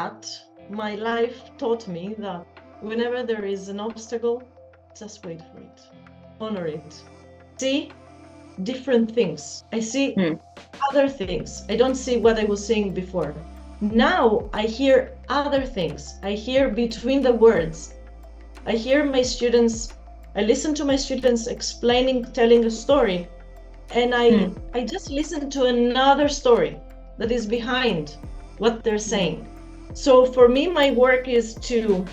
that, my life taught me that whenever there is an obstacle, just wait for it, honor it. See different things. I see other things. I don't see what I was seeing before. Now I hear other things. I hear between the words. I hear my students, I listen to my students explaining, telling a story, and I just listen to another story that is behind what they're saying. So for me, my work is to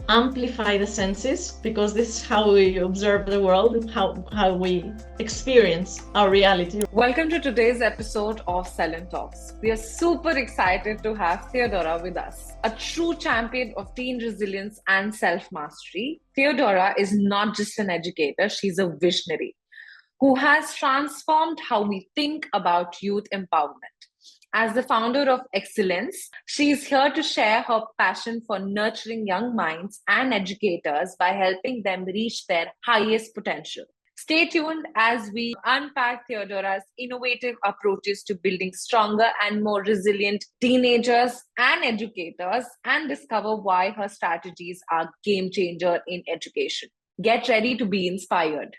amplify the senses, because this is how we observe the world, how we experience our reality. Welcome to today's episode of SELINTalks. We are super excited to have Theodora with us, a true champion of teen resilience and self-mastery. Theodora is not just an educator, she's a visionary who has transformed how we think about youth empowerment. As the founder of exSELlens, she is here to share her passion for nurturing young minds and educators by helping them reach their highest potential. Stay tuned as we unpack Theodora's innovative approaches to building stronger and more resilient teenagers and educators, and discover why her strategies are game changer in education. Get ready to be inspired.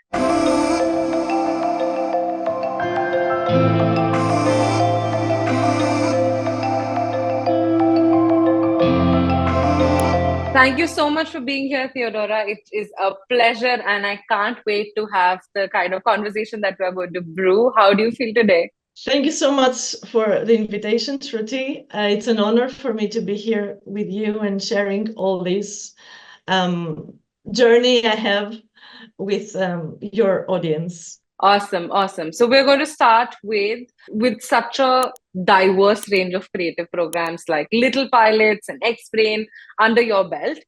Thank you so much for being here, Theodora. It is a pleasure, and I can't wait to have the kind of conversation that we're going to brew. How do you feel today? Thank you so much for the invitation, Shruti. It's an honor for me to be here with you and sharing all this journey I have with your audience. Awesome. So we're going to start with such a diverse range of creative programs like Little Pilots and X-Brain under your belt.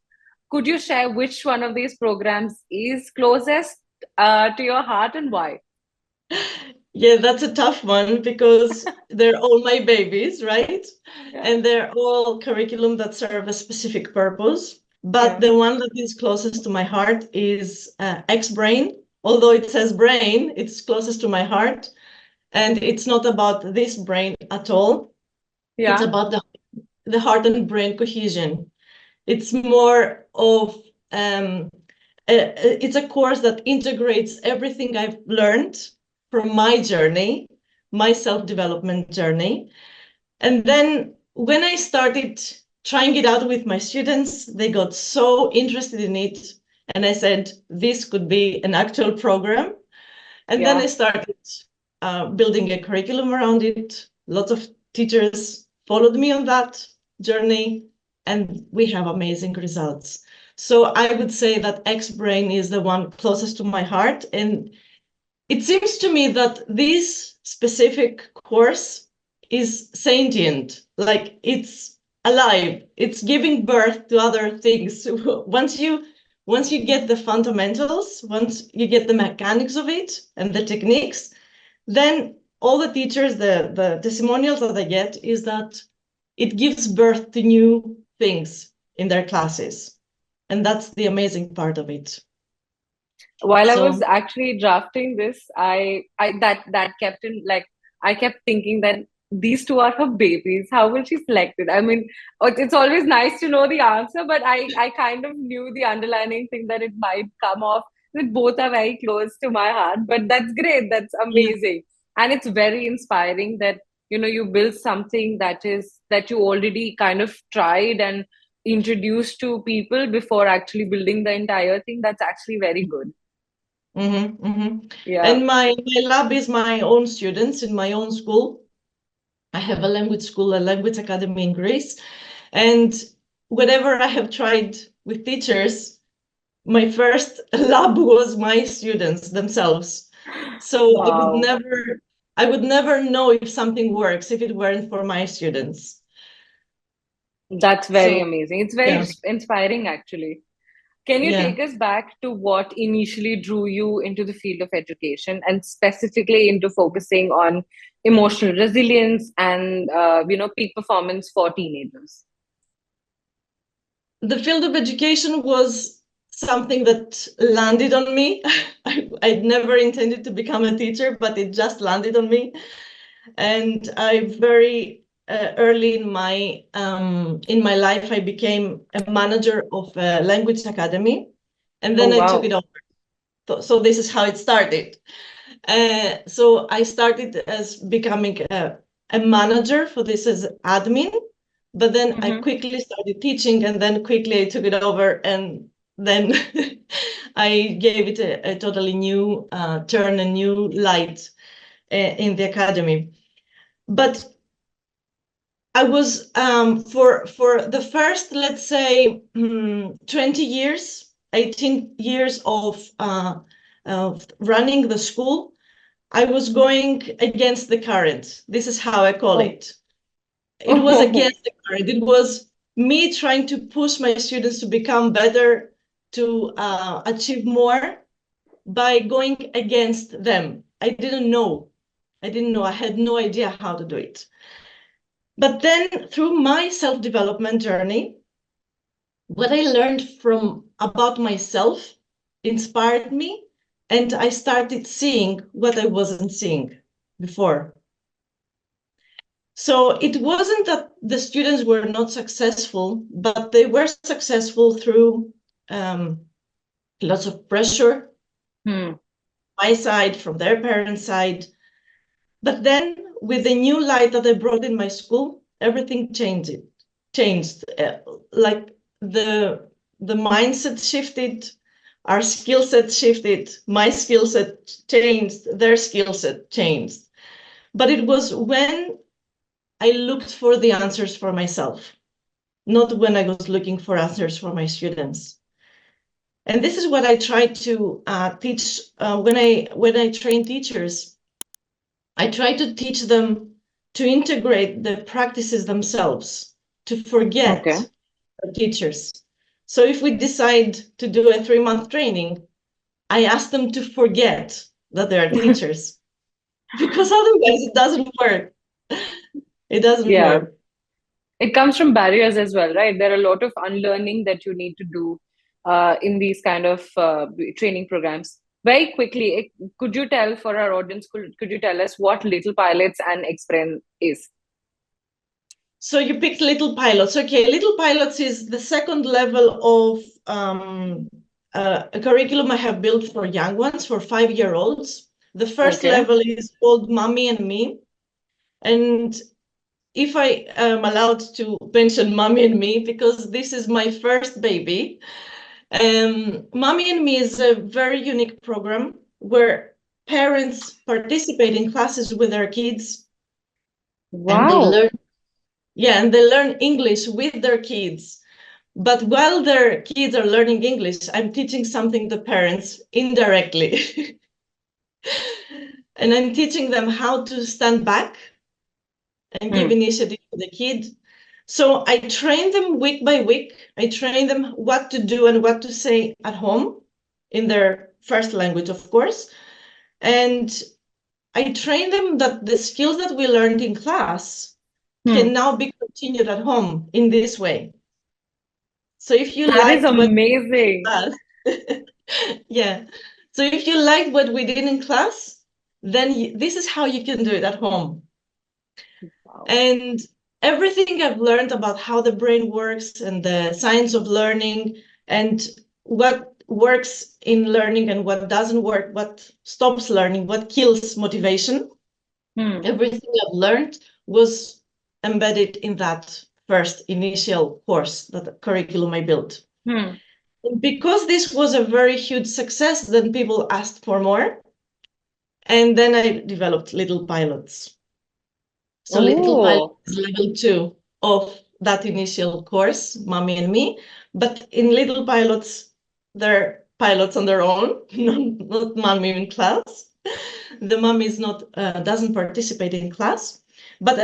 Could you share which one of these programs is closest to your heart and why? Yeah, that's a tough one because they're all my babies, right? Yeah. And they're all curriculum that serve a specific purpose. But the one that is closest to my heart is X-Brain. Although it says brain, it's closest to my heart. And it's not about this brain at all. Yeah. It's about the heart and brain cohesion. It's more of, it's a course that integrates everything I've learned from my journey, my self-development journey. And then when I started trying it out with my students, they got so interested in it. And I said, this could be an actual program. And then I started building a curriculum around it. Lots of teachers followed me on that journey, and we have amazing results. So I would say that X-Brain is the one closest to my heart. And it seems to me that this specific course is sentient, like it's alive. It's giving birth to other things. Once you get the fundamentals, once you get the mechanics of it and the techniques, then all the teachers, the testimonials that I get is that it gives birth to new things in their classes. And that's the amazing part of it. While I was actually drafting this, I kept thinking that these two are her babies. How will she select it? I mean, it's always nice to know the answer, but I kind of knew the underlying thing that it might come off that both are very close to my heart. But that's great. That's amazing. Yeah. And it's very inspiring that, you build something that you already kind of tried and introduced to people before actually building the entire thing. That's actually very good. Yeah. And my lab is my own students in my own school. I have a language school, a language academy in Greece. And whatever I have tried with teachers, my first lab was my students themselves. So wow. I would never know if something works if it weren't for my students. That's very amazing. It's very inspiring, actually. Can you take us back to what initially drew you into the field of education and specifically into focusing on emotional resilience and, peak performance for teenagers? The field of education was something that landed on me. I'd never intended to become a teacher, but it just landed on me. And I very early in my life, I became a manager of a language academy, and then I took it over. So this is how it started. So I started as becoming a manager for this as admin, but then I quickly started teaching, and then quickly I took it over, and then I gave it a totally new turn, a new light in the academy. But I was for the first, let's say, 20 years, 18 years of running the school, I was going against the current. This is how I call it. It was against the current. It was me trying to push my students to become better, to achieve more by going against them. I didn't know. I had no idea how to do it. But then through my self-development journey, what I learned about myself inspired me, and I started seeing what I wasn't seeing before. So it wasn't that the students were not successful, but they were successful through lots of pressure, my side, from their parents' side. But then with the new light that I brought in my school, everything changed. Like the mindset shifted, our skill set shifted, my skill set changed, their skill set changed. But it was when I looked for the answers for myself, not when I was looking for answers for my students. And this is what I try to teach when I train teachers. I try to teach them to integrate the practices themselves, to forget our teachers. So if we decide to do a 3-month training, I ask them to forget that they are teachers, because otherwise it doesn't work. It doesn't work. It comes from barriers as well, right? There are a lot of unlearning that you need to do in these kind of training programs. Very quickly, could you tell for our audience, could you tell us what Little Pilots and exSELlens is? So you picked Little Pilots. Okay, Little Pilots is the second level of a curriculum I have built for young ones, for 5-year-olds. The first level is called Mommy and Me. And if I am allowed to mention Mommy and Me, because this is my first baby, Mommy and Me is a very unique program where parents participate in classes with their kids. Wow. And they learn English with their kids. But while their kids are learning English, I'm teaching something to parents indirectly. And I'm teaching them how to stand back and give initiative to the kid. So I train them week by week. I train them what to do and what to say at home in their first language, of course. And I train them that the skills that we learned in class can now be continued at home in this way. So if you that is amazing. Yeah. So if you liked what we did in class, then this is how you can do it at home. Wow. And everything I've learned about how the brain works and the science of learning and what works in learning and what doesn't work, what stops learning, what kills motivation, everything I've learned was embedded in that first initial course, that curriculum I built. And because this was a very huge success, then people asked for more. And then I developed Little Pilots. So Little Pilots is level 2 of that initial course, Mommy and Me. But in Little Pilots, they're pilots on their own, not mommy in class. The mommy is not doesn't participate in class. But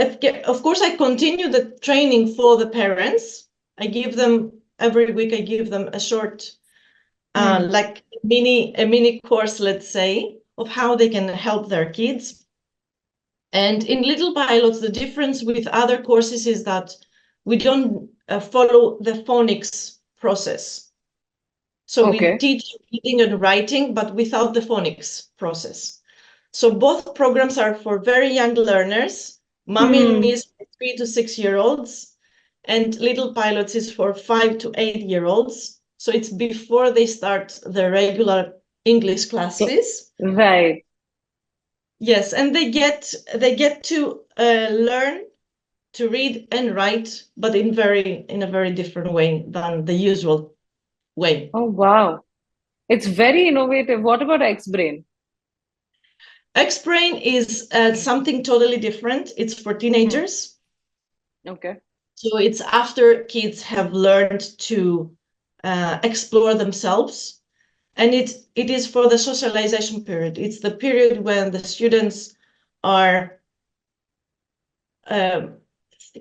of course, I continue the training for the parents. I give them every week. I give them a short, like a mini course, let's say, of how they can help their kids. And in Little Pilots, the difference with other courses is that we don't follow the phonics process. So we teach reading and writing, but without the phonics process. So both programs are for very young learners, Mommy and Me is for 3 to 6 year olds, and Little Pilots is for 5 to 8 year olds. So it's before they start the regular English classes. Right. Yes, and they get to learn to read and write, but in a very different way than the usual way. Oh, wow. It's very innovative. What about X-Brain? X-Brain is something totally different. It's for teenagers. Okay. So it's after kids have learned to explore themselves. And it is for the socialization period. It's the period when the students are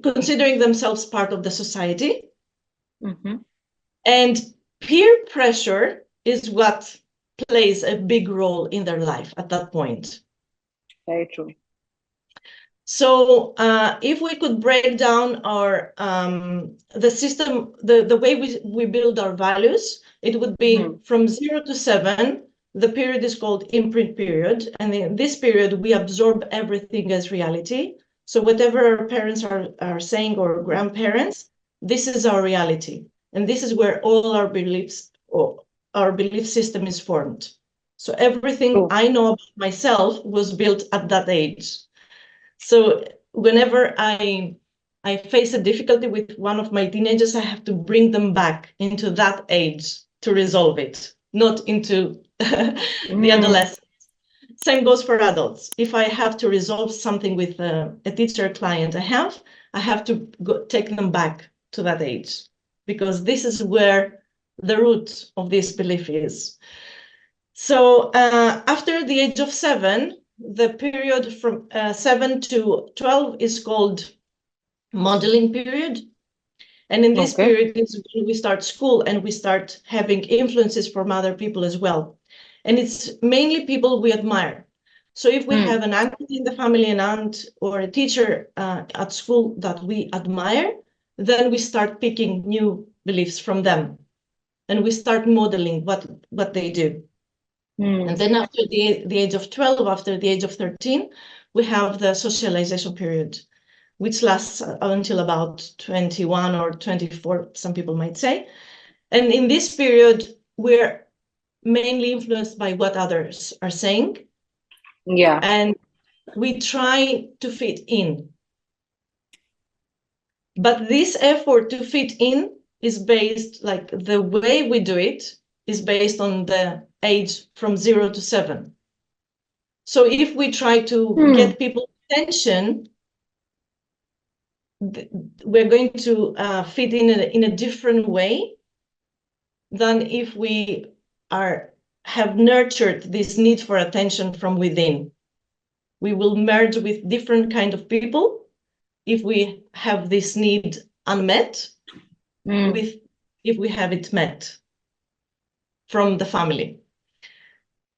considering themselves part of the society. And peer pressure is what plays a big role in their life at that point. Very true. So if we could break down our the system, the way we build our values, it would be from 0 to 7. The period is called imprint period. And in this period, we absorb everything as reality. So whatever our parents are saying, or grandparents, this is our reality. And this is where all our beliefs, or our belief system, is formed. So everything I know about myself was built at that age. So whenever I face a difficulty with one of my teenagers, I have to bring them back into that age to resolve it, not into the adolescence. Same goes for adults. If I have to resolve something with a teacher client I have to take them back to that age, because this is where the root of this belief is. So after the age of 7, the period from 7 to 12 is called modeling period. And in this period is when we start school and we start having influences from other people as well. And it's mainly people we admire. So if we have an uncle in the family, an aunt, or a teacher at school that we admire, then we start picking new beliefs from them. And we start modeling what they do. And then after the age of 12, after the age of 13, we have the socialization period, which lasts until about 21 or 24, some people might say. And in this period, we're mainly influenced by what others are saying. Yeah. And we try to fit in. But this effort to fit in is based, like the way we do it is based on the age from 0 to 7. So if we try to get people's attention, we're going to fit in a different way than if we have nurtured this need for attention from within. We will merge with different kind of people if we have this need unmet, if we have it met from the family.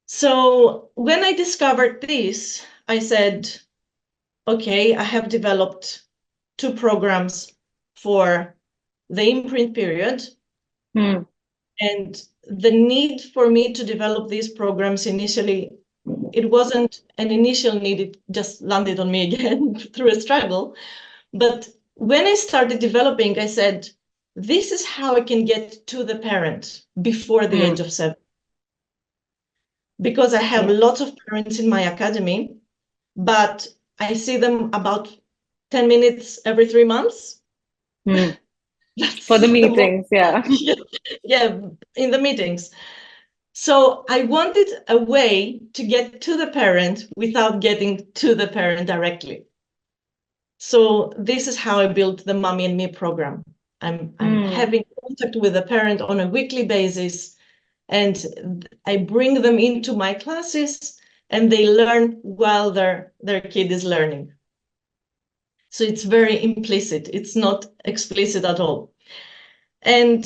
So when I discovered this, I said, okay, I have developed 2 programs for the imprint period. And the need for me to develop these programs initially, it wasn't an initial need, it just landed on me again through a struggle. But when I started developing, I said, this is how I can get to the parent before the age of 7. Because I have lots of parents in my academy, but I see them about 10 minutes every 3 months. For the meetings, yeah, in the meetings. So I wanted a way to get to the parent without getting to the parent directly. So this is how I built the Mommy and Me program. I'm having contact with the parent on a weekly basis, and I bring them into my classes, and they learn while their kid is learning. So it's very implicit. It's not explicit at all. And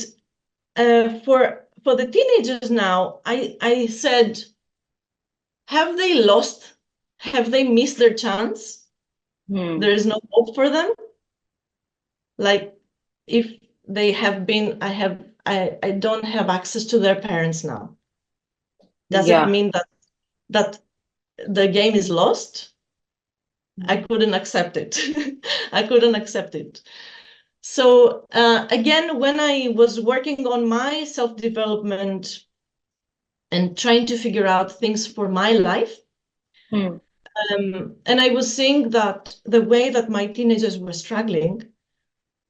for the teenagers now, I said, have they missed their chance? There is no hope for them. Like if they have been, I don't have access to their parents now. Does it mean that the game is lost? I couldn't accept it. I couldn't accept it. So again, when I was working on my self-development and trying to figure out things for my life, and I was seeing that the way that my teenagers were struggling,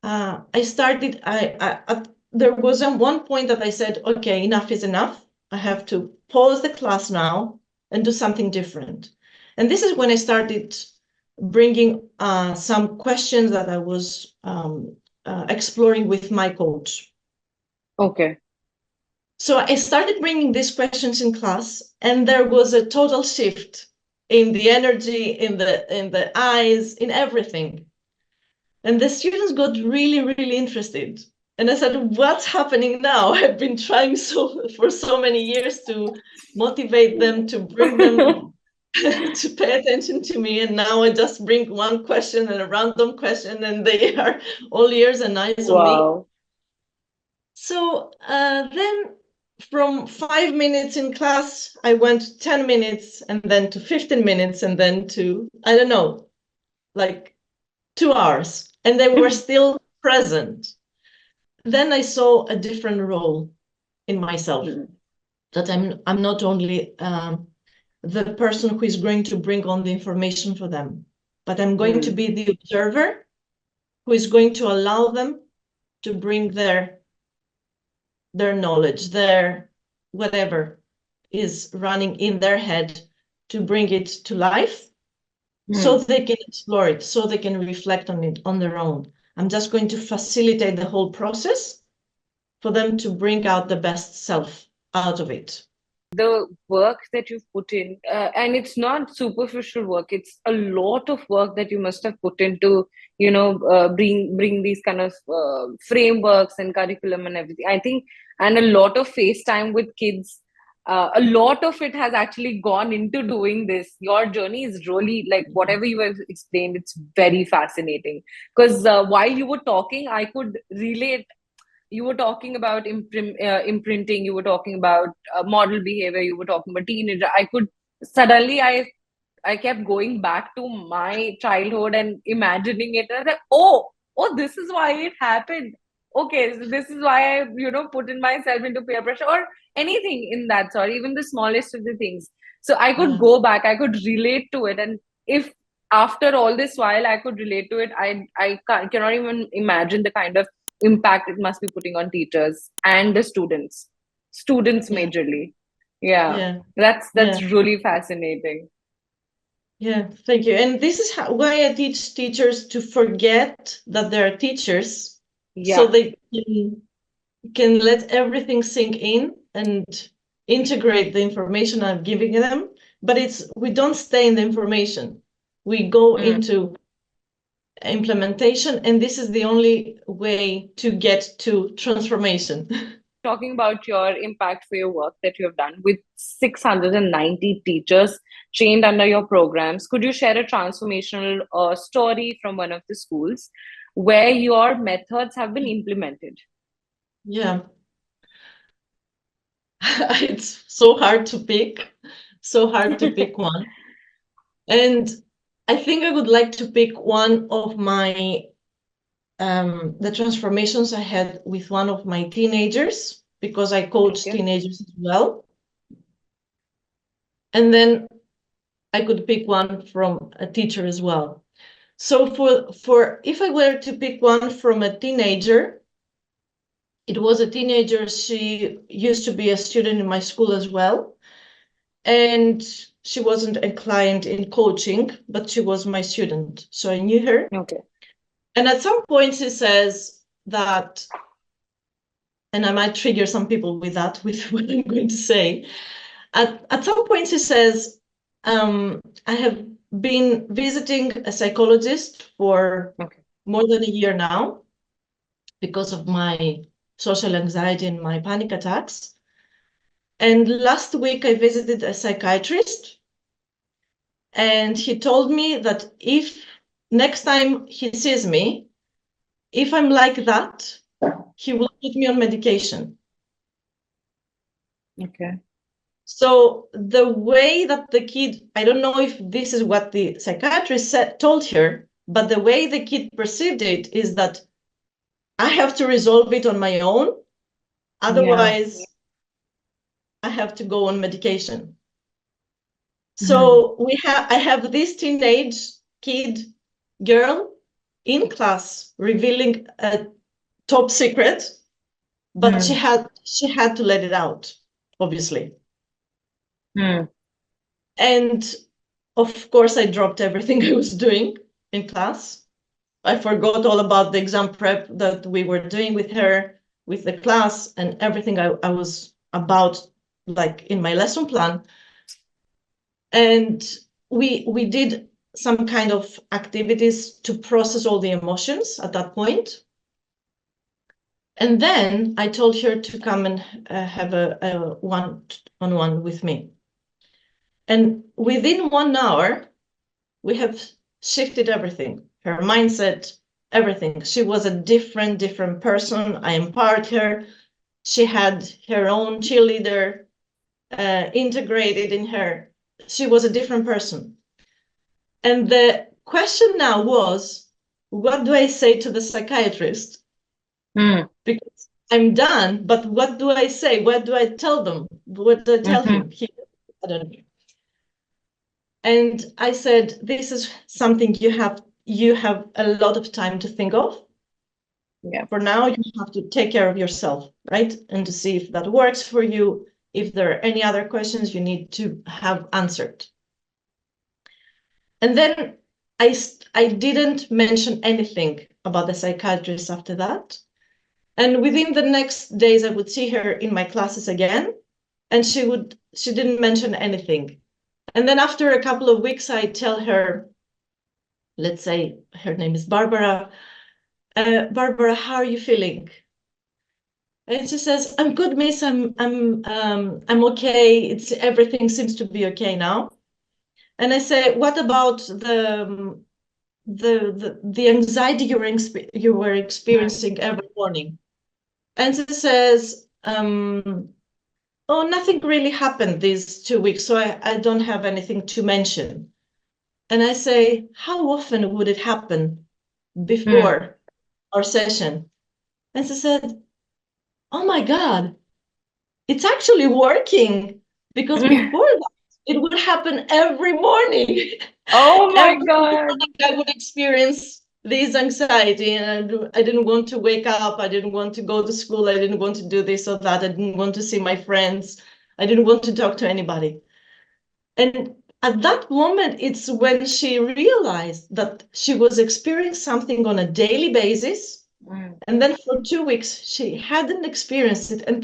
I started, there was one point that I said, okay, enough is enough. I have to pause the class now and do something different. And this is when I started bringing some questions that I was exploring with my coach. Okay. So I started bringing these questions in class, and there was a total shift in the energy, in the eyes, in everything. And the students got really, really interested. And I said, what's happening now? I've been trying for so many years to motivate them, to bring them to pay attention to me. And now I just bring one question and a random question, and they are all ears and eyes on me. So then from 5 minutes in class, I went to 10 minutes and then to 15 minutes and then to, I don't know, like 2 hours. And they were still present. Then I saw a different role in myself, that I'm not only the person who is going to bring on the information for them, but I'm going to be the observer who is going to allow them to bring their knowledge, their whatever is running in their head, to bring it to life, so they can explore it, so they can reflect on it on their own. I'm just going to facilitate the whole process for them to bring out the best self out of it. The work that you've put in, and it's not superficial work, it's a lot of work that you must have put into, bring these kind of frameworks and curriculum and everything, I think, and a lot of face time with kids. A lot of it has actually gone into doing this. Your journey is really, like, whatever you have explained, it's very fascinating. Because while you were talking, I could relate. You were talking about imprinting, you were talking about model behavior, you were talking about teenager. I kept going back to my childhood and imagining it, and I was like, oh, this is why it happened. Okay, so this is why I put in myself into peer pressure or anything in that sort, even the smallest of the things. So I could go back, I could relate to it. And if after all this while I could relate to it, I cannot even imagine the kind of impact it must be putting on teachers and the students majorly. That's really fascinating. Thank you. And this is why I teach teachers to forget that they're teachers, so they can let everything sink in and integrate the information I'm giving them. But we don't stay in the information, we go into implementation, and this is the only way to get to transformation. Talking about your impact for your work that you have done with 690 teachers trained under your programs, could you share a transformational story from one of the schools where your methods have been implemented? It's so hard to pick one. And I think I would like to pick one of my the transformations I had with one of my teenagers, because I coach teenagers as well. And then I could pick one from a teacher as well. So for if I were to pick one from a teenager, it was a teenager. She used to be a student in my school as well. And she wasn't a client in coaching, but she was my student. So I knew her. Okay. And at some point she says that, and I might trigger some people with that, with what I'm going to say. At some point she says, I have been visiting a psychologist for more than a year now because of my social anxiety and my panic attacks. And last week I visited a psychiatrist, and he told me that if next time he sees me, if I'm like that, he will put me on medication. Okay. So the way that the kid, I don't know if this is what the psychiatrist told her, but the way the kid perceived it is that I have to resolve it on my own. Otherwise, I have to go on medication. So I have this teenage kid girl in class revealing a top secret, but she had to let it out, obviously. And of course, I dropped everything I was doing in class. I forgot all about the exam prep that we were doing with her, with the class, and everything I was about, like in my lesson plan. And we did some kind of activities to process all the emotions at that point. And then I told her to come and have a one-on-one with me. And within 1 hour, we have shifted everything, her mindset, everything. She was a different person. I empowered her. She had her own cheerleader integrated in her. She was a different person. And the question now was, what do I say to the psychiatrist? Because I'm done, but what do I say? What do I tell them? What do I tell him? I don't know. And I said, this is something you have a lot of time to think of. Yeah. For now, you have to take care of yourself, right? And to see if that works for you, if there are any other questions you need to have answered. And then I didn't mention anything about the psychiatrist after that. And within the next days, I would see her in my classes again, and she didn't mention anything. And then after a couple of weeks, I tell her, let's say her name is Barbara. Barbara, how are you feeling? And she says, I'm good, miss. I'm okay. Everything seems to be okay now. And I say, what about the anxiety you were experiencing every morning? And she says, oh, nothing really happened these 2 weeks, so I don't have anything to mention. And I say, how often would it happen before our session? And she said, oh my God, it's actually working, because before that, it would happen every morning. Oh my Every God. morning I would experience this anxiety, and I didn't want to wake up. I didn't want to go to school. I didn't want to do this or that. I didn't want to see my friends. I didn't want to talk to anybody. And at that moment, it's when she realized that she was experiencing something on a daily basis. And then for 2 weeks, she hadn't experienced it. And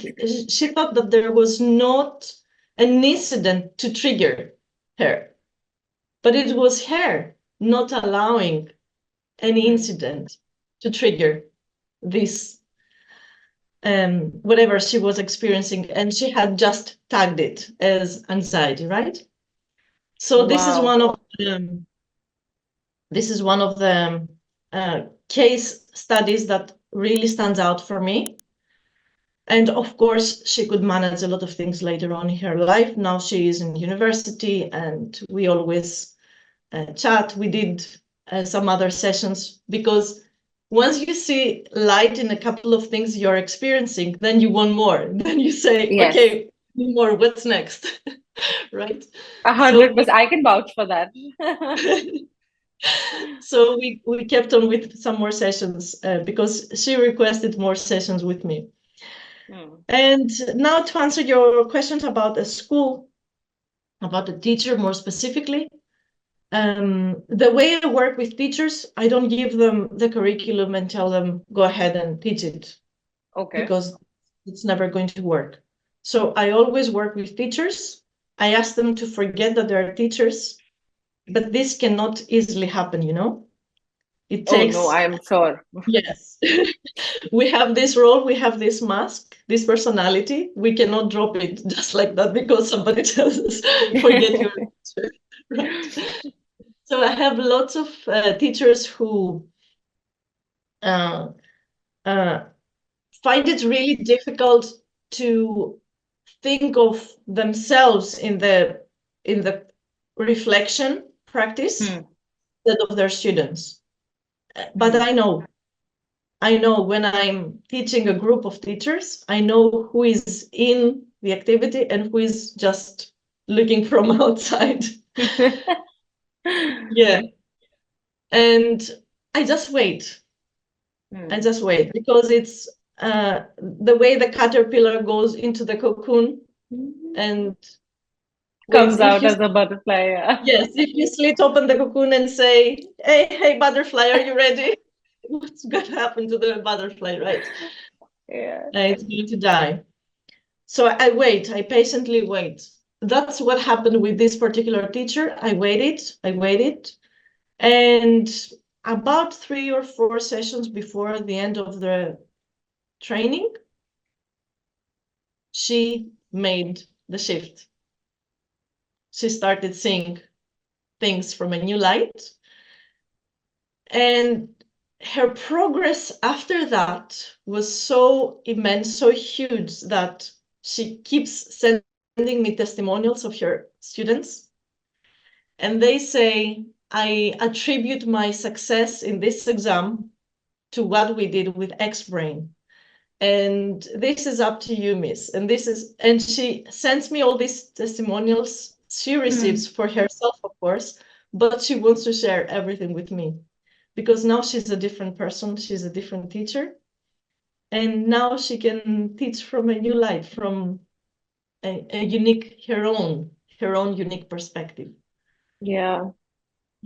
she thought that there was not an incident to trigger her. But it was her not allowing any incident to trigger this, whatever she was experiencing. And she had just tagged it as anxiety, right? So this is one of the case studies that really stands out for me. And of course, she could manage a lot of things later on in her life. Now she is in university, and we always chat. We did some other sessions, because once you see light in a couple of things you're experiencing, then you want more. Then you say, Yes. okay, more, what's next? Right? 100%. I can vouch for that. So we kept on with some more sessions because she requested more sessions with me. And now to answer your questions about the school, about the teacher more specifically, the way I work with teachers, I don't give them the curriculum and tell them, go ahead and teach it. Okay. Because it's never going to work. So I always work with teachers. I ask them to forget that they're teachers, but this cannot easily happen, you know? It takes... Oh, no, I'm sure. Yes. We have this role, we have this mask, this personality. We cannot drop it just like that because somebody tells us, forget your teacher. Right? So I have lots of teachers who find it really difficult to think of themselves in the reflection practice instead of their students. But I know when I'm teaching a group of teachers, I know who is in the activity and who is just looking from outside. Yeah. And I just wait. I just wait, because it's the way the caterpillar goes into the cocoon and comes out as a butterfly. Yeah. Yes, if you slit open the cocoon and say, hey, butterfly, are you ready? What's going to happen to the butterfly, right? Yeah. It's going to die. So I wait, I patiently wait. That's what happened with this particular teacher. I waited. And about 3 or 4 sessions before the end of the training, she made the shift. She started seeing things from a new light. And her progress after that was so immense, so huge, that she keeps sending me testimonials of her students. And they say, I attribute my success in this exam to what we did with X-Brain. And this is up to you, miss. And she sends me all these testimonials she receives for herself, of course, but she wants to share everything with me, because now she's a different person, she's a different teacher, and now she can teach from a new light, from a unique, her own unique perspective. Yeah.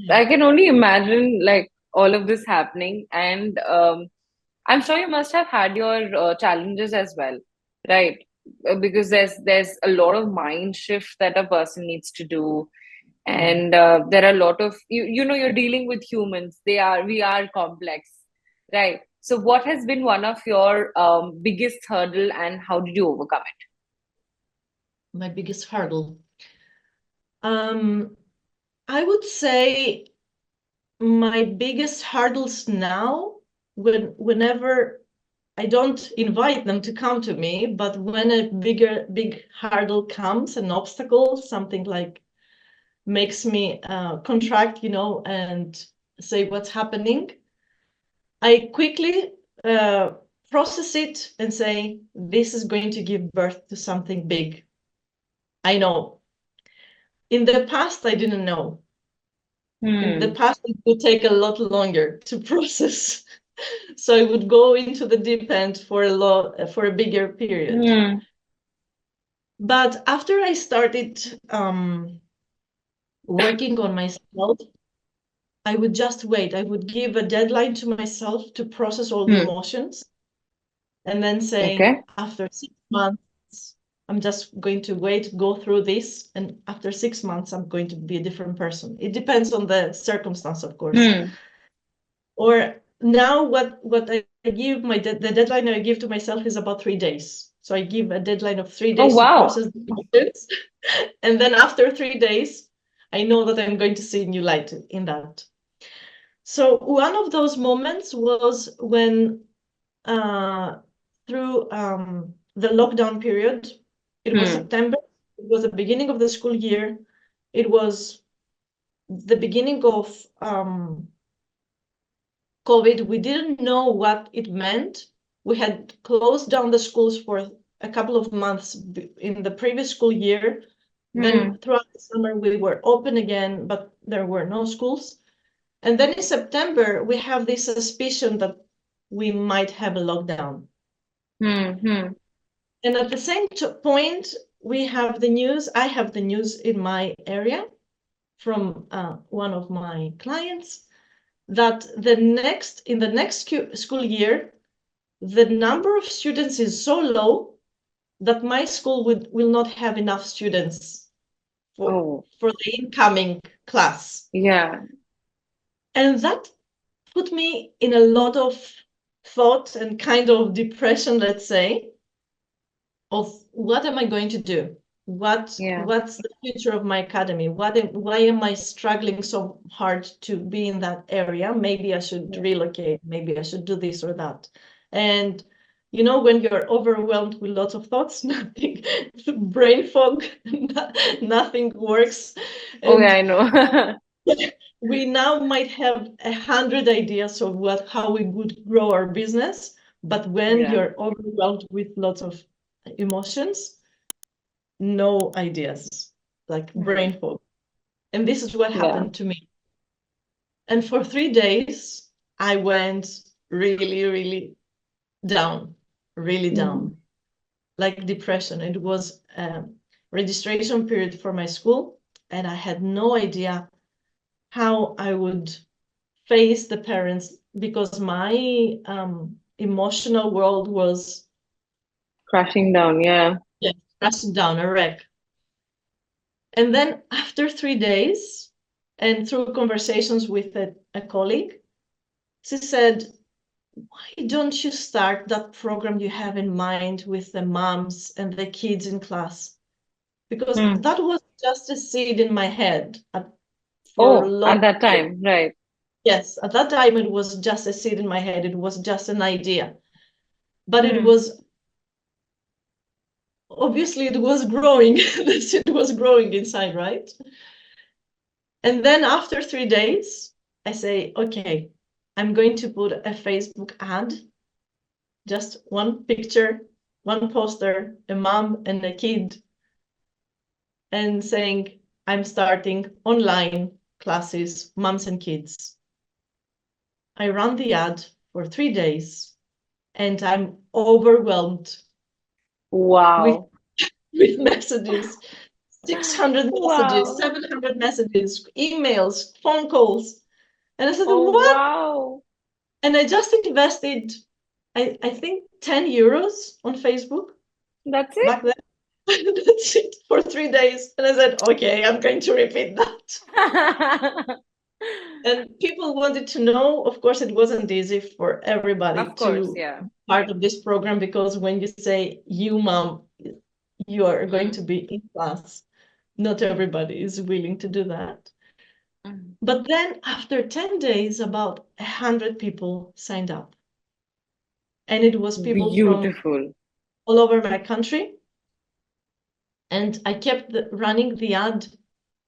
I can only imagine like all of this happening, and I'm sure you must have had your challenges as well, right? Because there's a lot of mind shift that a person needs to do, and there are a lot of you're dealing with humans. We are complex, right? So what has been one of your biggest hurdle, and how did you overcome it? My biggest hurdle, I would say my biggest hurdles now, whenever I don't invite them to come to me, but when a big hurdle comes, an obstacle, something like makes me contract, and say what's happening, I quickly process it and say, this is going to give birth to something big. I know. In the past, I didn't know. In the past, it would take a lot longer to process. So I would go into the deep end for a bigger period. But after I started working on myself, I would just wait. I would give a deadline to myself to process all the emotions, and then say, after 6 months, I'm just going to wait, go through this, and after 6 months, I'm going to be a different person. It depends on the circumstance, of course. Or now what I give, the deadline I give to myself is about 3 days. So I give a deadline of 3 days to process the emotions. And then after 3 days, I know that I'm going to see new light in that. So one of those moments was when through the lockdown period, it was September, it was the beginning of the school year, it was the beginning of COVID. We didn't know what it meant. We had closed down the schools for a couple of months in the previous school year. Then throughout the summer, we were open again, but there were no schools. And then in September, we have this suspicion that we might have a lockdown. And at the same point, we have the news. I have the news in my area from one of my clients that in the next school year, the number of students is so low that my school will not have enough students for the incoming class. Yeah. And that put me in a lot of thought and kind of depression, let's say, of what am I going to do? What's the future of my academy? Why am I struggling so hard to be in that area? Maybe I should relocate. Maybe I should do this or that. And when you're overwhelmed with lots of thoughts, nothing, brain fog, nothing works. Oh, yeah, And I know. we now might have 100 ideas of how we would grow our business, but when Yeah. you're overwhelmed with lots of emotions, no ideas, like brain fog. And this is what Yeah. happened to me. And for 3 days, I went really, really down, really down, like depression. It was a registration period for my school, and I had no idea how I would face the parents because my emotional world was Crashing down, yeah. crashing down, a wreck. And then after 3 days, and through conversations with a colleague, she said, why don't you start that program you have in mind with the moms and the kids in class? Because that was just a seed in my head for a Oh, long at that time. time, right. Yes, at that time it was just a seed in my head. It was just an idea. But it was, obviously it was growing. The seed was growing inside, right? And then after 3 days, I say, okay, I'm going to put a Facebook ad, just one picture, one poster, a mom and a kid, and saying, I'm starting online classes, moms and kids. I run the ad for 3 days and I'm overwhelmed Wow. with messages, 600 messages, Wow. 700 messages, emails, phone calls. And I said, Oh, what? wow. And I just invested, I think, 10 euros on Facebook That's it? back then. That's it for 3 days. And I said, okay, I'm going to repeat that. And people wanted to know, of course, it wasn't easy for everybody Of course, to yeah. be part of this program, because when you say you, mom, you are going to be in class, not everybody is willing to do that. But then after 10 days, about 100 people signed up. And it was people from Beautiful. all over my country. And I kept running the ad,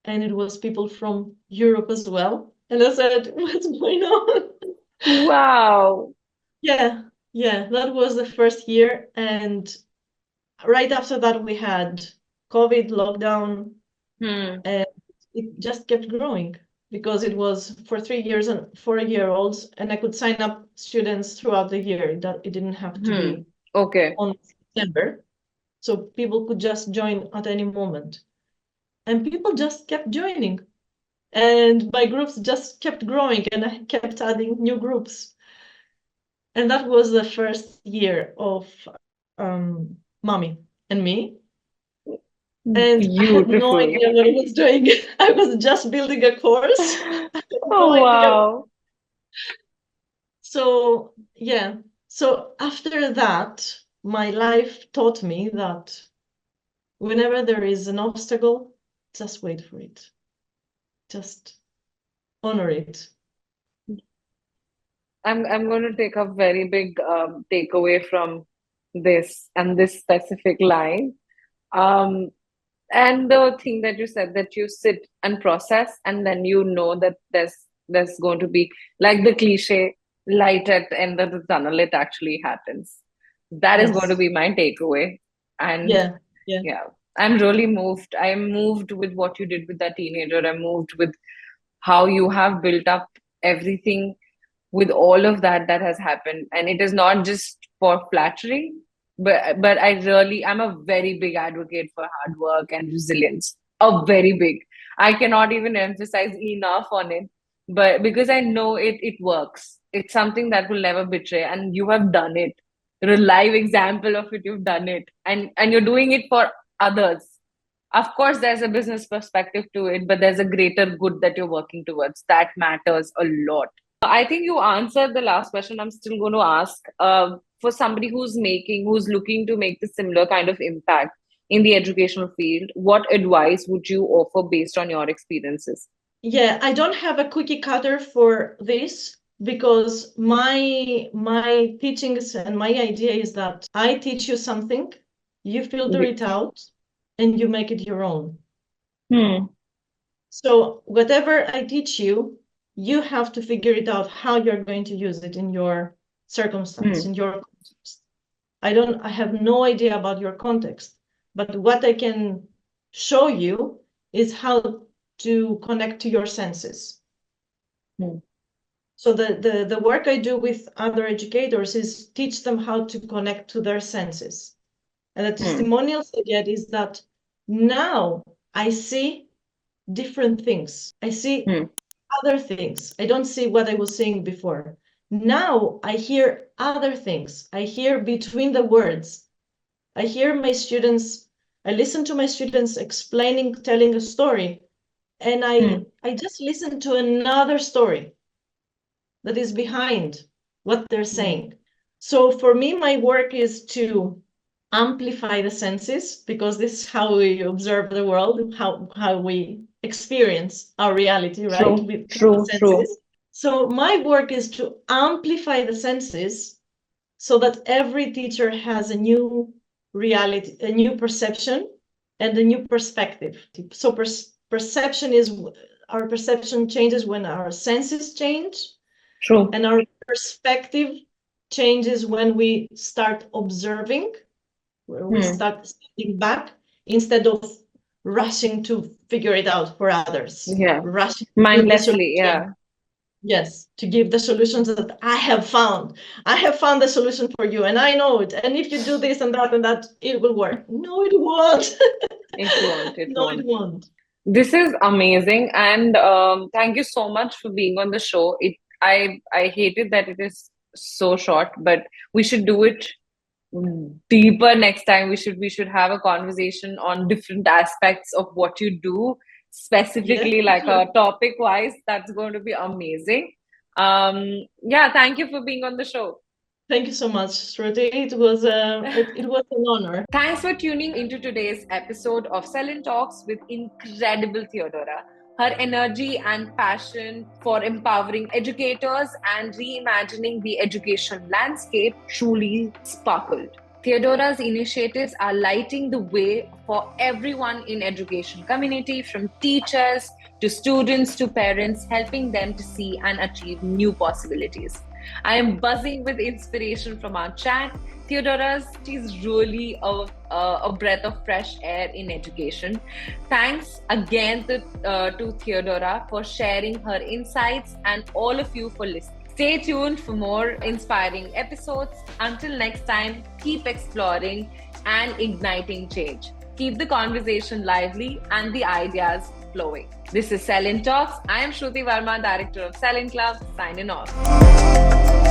and it was people from Europe as well. And I said, what's going on? Wow. Yeah, that was the first year. And right after that, we had COVID lockdown, and it just kept growing because it was for 3 years and 4-year-olds, and I could sign up students throughout the year. That it didn't have to be Okay. on September. So people could just join at any moment. And people just kept joining. And my groups just kept growing, and I kept adding new groups. And that was the first year of Mommy and Me. And I had no Beautiful. idea what I was doing. I was just building a course. I had no Oh, idea. wow. So, yeah. So after that, my life taught me that whenever there is an obstacle, just wait for it. Just honor it. I'm going to take a very big takeaway from this and this specific line. Um, and the thing that you said, that you sit and process, and then you know that there's going to be, like the cliche, light at the end of the tunnel. It actually happens. That is going to Yes. be my takeaway. And Yeah. yeah, I'm really moved. I'm moved with what you did with that teenager. I'm moved with how you have built up everything with all of that has happened. And it is not just for flattery, but I'm a very big advocate for hard work and resilience. A very big. I cannot even emphasize enough on it, but because I know it works. It's something that will never betray, and you have done it. You're a live example of it. You've done it, and you're doing it for others. Of course, there's a business perspective to it, but there's a greater good that you're working towards. That matters a lot. I think you answered the last question. I'm still going to ask, for somebody who's looking to make the similar kind of impact in the educational field, what advice would you offer based on your experiences? Yeah, I don't have a cookie cutter for this, because my teachings and my idea is that I teach you something, you filter it out, and you make it your own. So whatever I teach you, you have to figure it out how you're going to use it in your circumstance, in your context. I have no idea about your context, but what I can show you is how to connect to your senses. So the work I do with other educators is teach them how to connect to their senses. And the testimonials I get is that now I see different things. I see other things. I don't see what I was seeing before. Now I hear other things. I hear between the words. I hear my students, I listen to my students explaining, telling a story, and I just listen to another story that is behind what they're saying. So for me, my work is to amplify the senses, because this is how we observe the world, how we experience our reality, right? With the senses. So my work is to amplify the senses so that every teacher has a new reality, a new perception, and a new perspective. So perception is, our perception changes when our senses change. And our perspective changes when we start observing, where we start stepping back instead of rushing to figure it out for others. Rushing mindlessly, Yes, to give the solutions that I have found. I have found the solution for you, and I know it. And if you do this and that, it will work. No, it won't. It won't. This is amazing, and thank you so much for being on the show. I hated that it is so short, but we should do it deeper next time. We should have a conversation on different aspects of what you do, specifically like a topic wise. That's going to be amazing. Thank you for being on the show. Thank you so much, Shruti. It was an honor. Thanks for tuning into today's episode of SELINTalks with incredible Theodora. Her energy and passion for empowering educators and reimagining the education landscape truly sparkled. Theodora's initiatives are lighting the way for everyone in education community, from teachers to students to parents, helping them to see and achieve new possibilities. I am buzzing with inspiration from our chat. She's really a breath of fresh air in education. Thanks again to Theodora for sharing her insights, and all of you for listening. Stay tuned for more inspiring episodes. Until next time, keep exploring and igniting change. Keep the conversation lively and the ideas flowing. This is SELINTalks. I am Shruti Verma, Director of Selling Club, signing off.